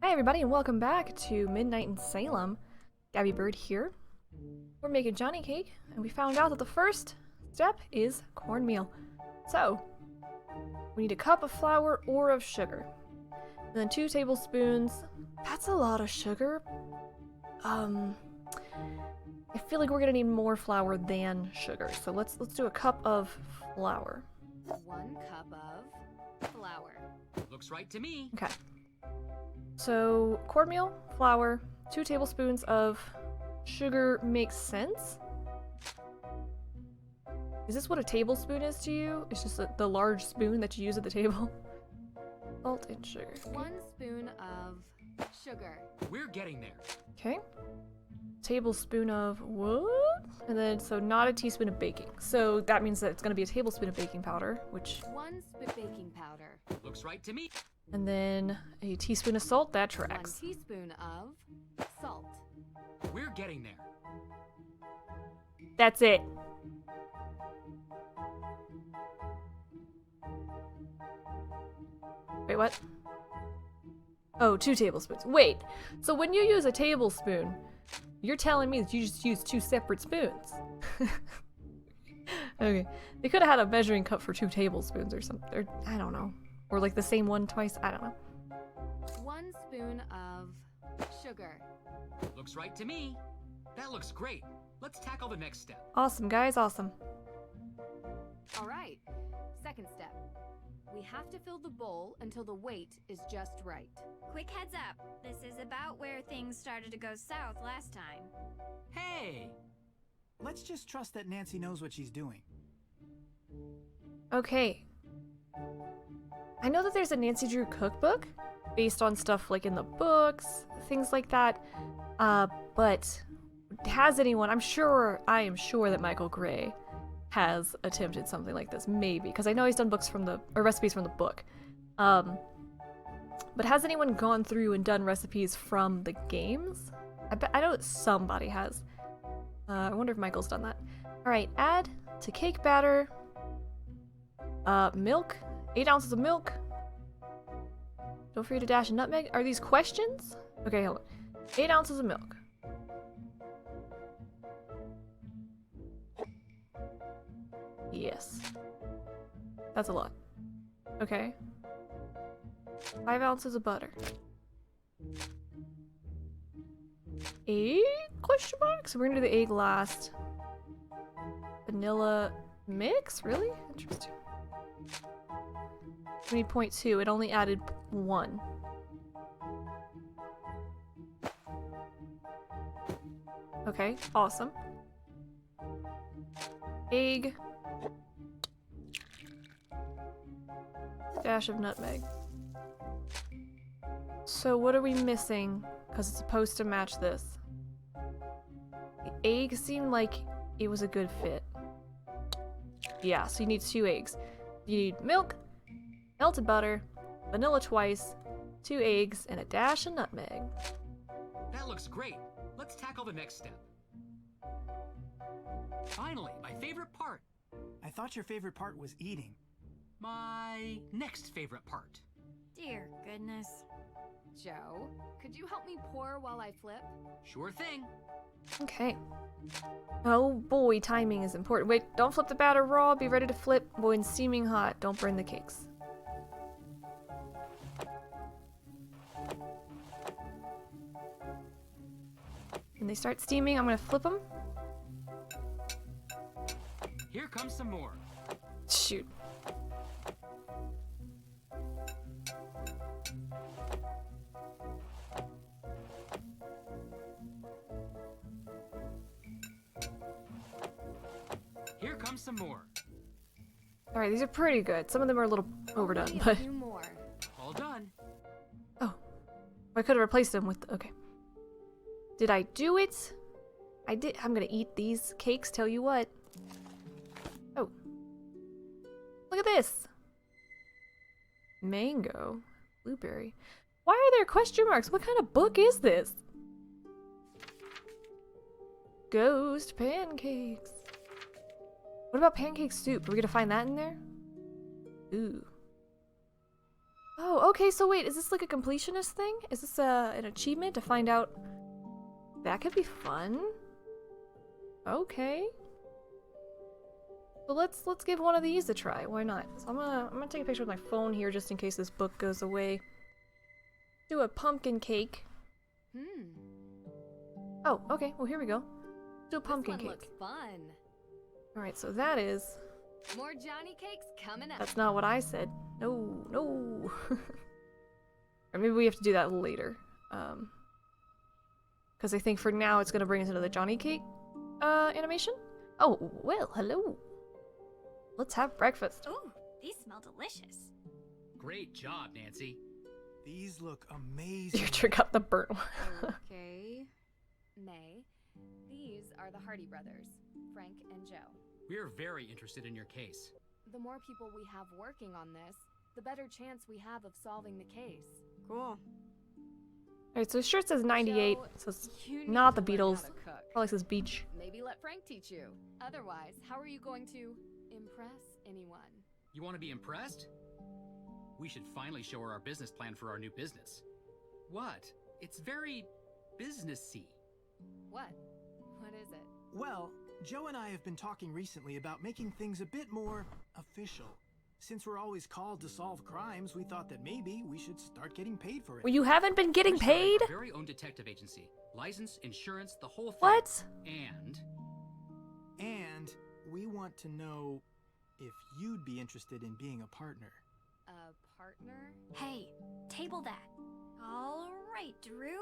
Hi everybody and welcome back to Midnight in Salem. Gabby Bird here. We're making Johnny cake and we found out that the first step is cornmeal. So, we need a cup of flour or of sugar. And then 2 tablespoons. That's a lot of sugar. I feel like we're gonna need more flour than sugar. So let's do a cup of flour. 1 cup of flour. Looks right to me. Okay. So, cornmeal, flour, 2 tablespoons of sugar makes sense? Is this what a tablespoon is to you? It's just the large spoon that you use at the table? Salt and sugar. 1 spoon of sugar. We're getting there. Okay. Tablespoon of what? And then, so not a teaspoon of baking. So that means that it's going to be a tablespoon of baking powder, which... 1 spoon baking powder. Looks right to me. And then a teaspoon of salt, that 1 tracks. teaspoon of salt. We're getting there. That's it. Wait, what? Oh, 2 tablespoons. Wait, so when you use a tablespoon, you're telling me that you just use 2 separate spoons? Okay. They could have had a measuring cup for 2 tablespoons or something. Or, I don't know. Or like the same one twice. I don't know. 1 spoon of sugar. Looks right to me. That looks great. Let's tackle the next step. Awesome, guys. Awesome. All right. Second step. We have to fill the bowl until the weight is just right. Quick heads up, this is about where things started to go south last time. Hey! Let's just trust that Nancy knows what she's doing. Okay. I know that there's a Nancy Drew cookbook based on stuff like in the books, things like that. But has anyone, I am sure that Michael Gray has attempted something like this, maybe, because I know he's done books from or recipes from the book. But has anyone gone through and done recipes from the games? I know that somebody has. I wonder if Michael's done that. All right, add to cake batter, milk, 8 ounces of milk. Don't forget to dash a nutmeg. Are these questions? Okay, hold on. 8 ounces of milk. Yes. That's a lot. Okay. 5 ounces of butter. Egg? Question mark? So we're gonna do the egg last. Vanilla mix? Really? Interesting. We need 0.2. It only added 1. Okay, awesome. Egg. Dash of nutmeg. So what are we missing? Because it's supposed to match this. The egg seemed like it was a good fit. Yeah, so you need 2 eggs. You need milk, melted butter, vanilla twice, 2 eggs, and a dash of nutmeg. That looks great. Let's tackle the next step. Finally, my favorite part. I thought your favorite part was eating. My next favorite part. Dear goodness. Joe, could you help me pour while I flip? Sure thing. Okay. Oh boy, timing is important. Wait, don't flip the batter raw. Be ready to flip when steaming hot. Don't burn the cakes. When they start steaming, I'm gonna flip them. Here comes some more. Shoot. Here comes some more. Alright, these are pretty good. Some of them are a little overdone, Only a but... few more. All done. Oh. I could have replaced them with... Okay. Did I do it? I did. I'm gonna eat these cakes, tell you what. Oh. Look at this! Mango. Blueberry. Why are there question marks? What kind of book is this? Ghost pancakes. What about pancake soup? Are we gonna find that in there? Ooh. Oh, okay, so wait, is this like a completionist thing? Is this an achievement to find out? That could be fun. Okay. So let's give one of these a try. Why not? So I'm gonna take a picture with my phone here just in case this book goes away. Do a pumpkin cake. Oh, okay. Well, here we go. Do a pumpkin This one cake. looks fun. All right, so that is. More Johnny cakes coming up. That's not what I said. No, no. Or maybe we have to do that later. Because I think for now it's gonna bring us into the Johnny cake animation. Oh, well, hello. Let's have breakfast. Ooh, these smell delicious. Great job, Nancy. These look amazing. You trick out the burnt one. Okay. May. These are the Hardy brothers, Frank and Joe. We're very interested in your case. The more people we have working on this, the better chance we have of solving the case. Cool. Alright, so his shirt says 98. Joe, So it's you need not the to learn how Beatles. to cook. Probably says beach. Maybe let Frank teach you. Otherwise, how are you going to impress anyone? You want to be impressed? We should finally show her our business plan for our new business. What? It's very businessy. What? What is it? Well, Joe and I have been talking recently about making things a bit more official. Since we're always called to solve crimes, we thought that maybe we should start getting paid for it. Well, you haven't been getting We're starting paid? our very own detective agency. License, insurance, the whole thing. What? And we want to know if you'd be interested in being a partner. A partner? Hey, table that. All right, Drew.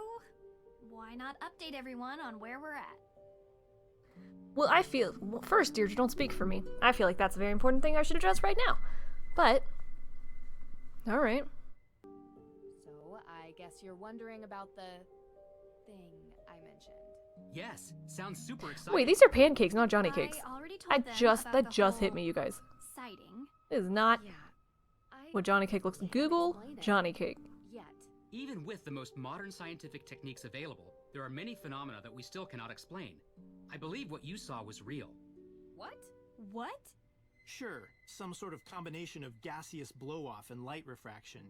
Why not update everyone on where we're at? Well, I feel. Well, first, Deirdre, don't speak for me. I feel like that's a very important thing I should address right now. But. Alright. So, I guess you're wondering about the thing I mentioned. Yes, sounds super exciting. Wait, these are pancakes, not Johnny cakes. I already told them about That the just hit whole me, you guys. sighting. This is not Yeah. I what Johnny cake looks like. can't Google explain it Johnny cake. Yet. Even with the most modern scientific techniques available, there are many phenomena that we still cannot explain. I believe what you saw was real. What? What? Sure, some sort of combination of gaseous blow-off and light refraction.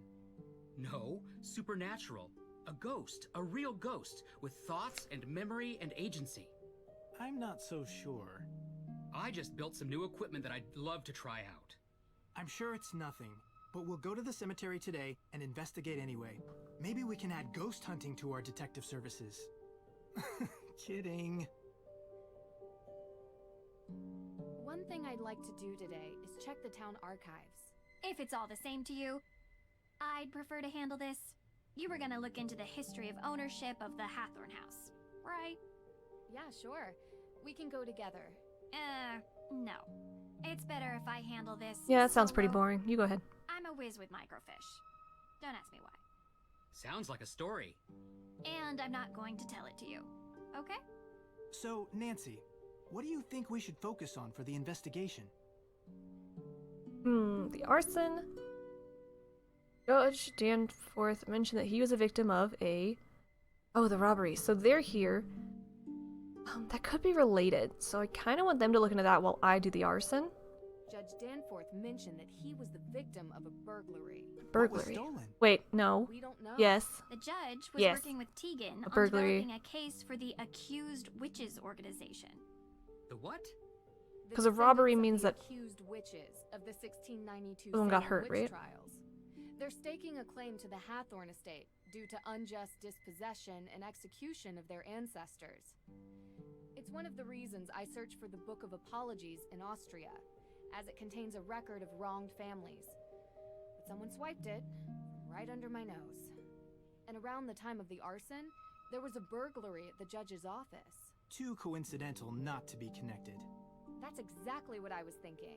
No, supernatural. A ghost, a real ghost, with thoughts and memory and agency. I'm not so sure. I just built some new equipment that I'd love to try out. I'm sure it's nothing, but we'll go to the cemetery today and investigate anyway. Maybe we can add ghost hunting to our detective services. Kidding. One thing I'd like to do today is check the town archives. If it's all the same to you, I'd prefer to handle this. You were gonna look into the history of ownership of the Hathorn house, right? Yeah, sure. We can go together. No. It's better if I handle this. Yeah, that sounds pretty solo. boring. You go ahead. I'm a whiz with microfiche. Don't ask me why. Sounds like a story. And I'm not going to tell it to you. Okay? So, Nancy, what do you think we should focus on for the investigation? The arson. Judge Danforth mentioned that he was a victim of a. Oh, the robbery. So they're here. That could be related. So I kind of want them to look into that while I do the arson. Judge Danforth mentioned that he was the victim of a burglary. What was Burglary. stolen? Wait, no. We don't know. Yes. The judge was Yes. working with Tegan A on burglary. developing a case for the Accused Witches organization. The what? The 'Cause a robbery descendants of means the accused witches of the 1692 Someone got Salem hurt, witch right? trials. They're staking a claim to the Hathorn estate due to unjust dispossession and execution of their ancestors. It's one of the reasons I searched for the Book of Apologies in Austria, as it contains a record of wronged families. But someone swiped it right under my nose. And around the time of the arson, there was a burglary at the judge's office. Too coincidental not to be connected. That's exactly what I was thinking.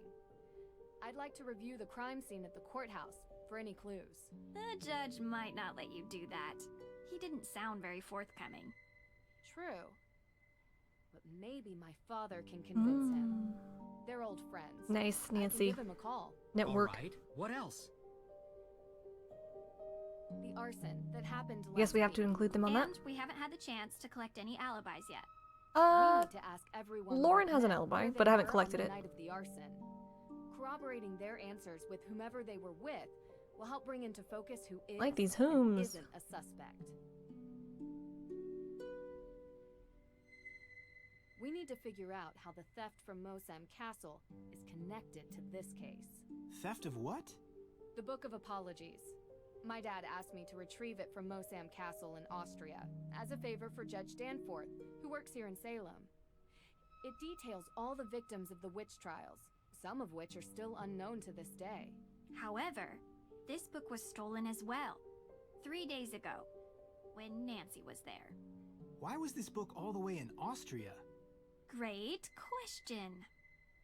I'd like to review the crime scene at the courthouse for any clues. The judge might not let you do that. He didn't sound very forthcoming. True. But maybe my father can convince him. They're old friends. Nice, I can Nancy. give him a call. Network. All right. What else? The arson that happened last Guess we have to week. include them on that. And we haven't had the chance to collect any alibis yet. We Uh, need to ask everyone. Lauren we has an met alibi, where but they I haven't were collected on it. the night of the arson. Corroborating their answers with whomever they were with will help bring into focus who is Like these and homes. isn't a suspect. We need to figure out how the theft from Mosam Castle is connected to this case. Theft of what? The Book of Apologies. My dad asked me to retrieve it from Mosam Castle in Austria, as a favor for Judge Danforth, who works here in Salem. It details all the victims of the witch trials, some of which are still unknown to this day. However, this book was stolen as well, 3 days ago, when Nancy was there. Why was this book all the way in Austria? Great question.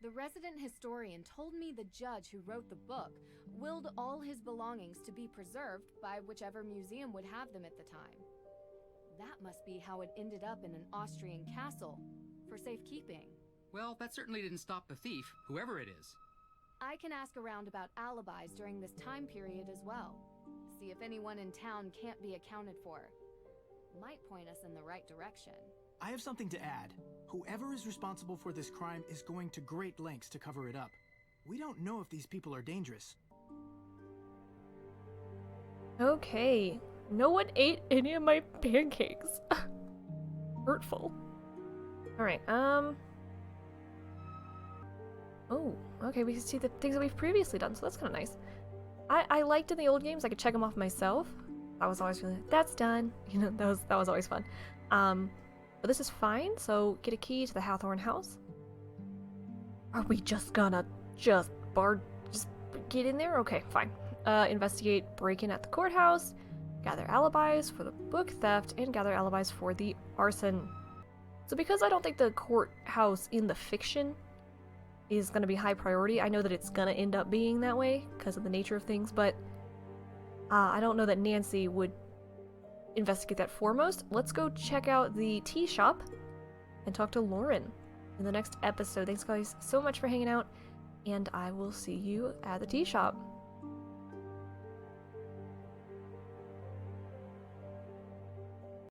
The resident historian told me the judge who wrote the book willed all his belongings to be preserved by whichever museum would have them at the time. That must be how it ended up in an Austrian castle, for safekeeping. Well, that certainly didn't stop the thief, whoever it is. I can ask around about alibis during this time period as well. See if anyone in town can't be accounted for. Might point us in the right direction. I have something to add. Whoever is responsible for this crime is going to great lengths to cover it up. We don't know if these people are dangerous. Okay. No one ate any of my pancakes. Hurtful. Alright, oh, okay, we can see the things that we've previously done, so that's kind of nice. I liked in the old games, I could check them off myself. I was always really, that's done. You know, that was always fun. But this is fine, so get a key to the Hathorn house. Are we just gonna just get in there? Okay, fine. Investigate break-in at the courthouse, gather alibis for the book theft, and gather alibis for the arson. So because I don't think the courthouse in the fiction is going to be high priority, I know that it's going to end up being that way because of the nature of things, but I don't know that Nancy would investigate that foremost. Let's go check out the tea shop and talk to Lauren in the next episode. Thanks guys so much for hanging out, and I will see you at the tea shop.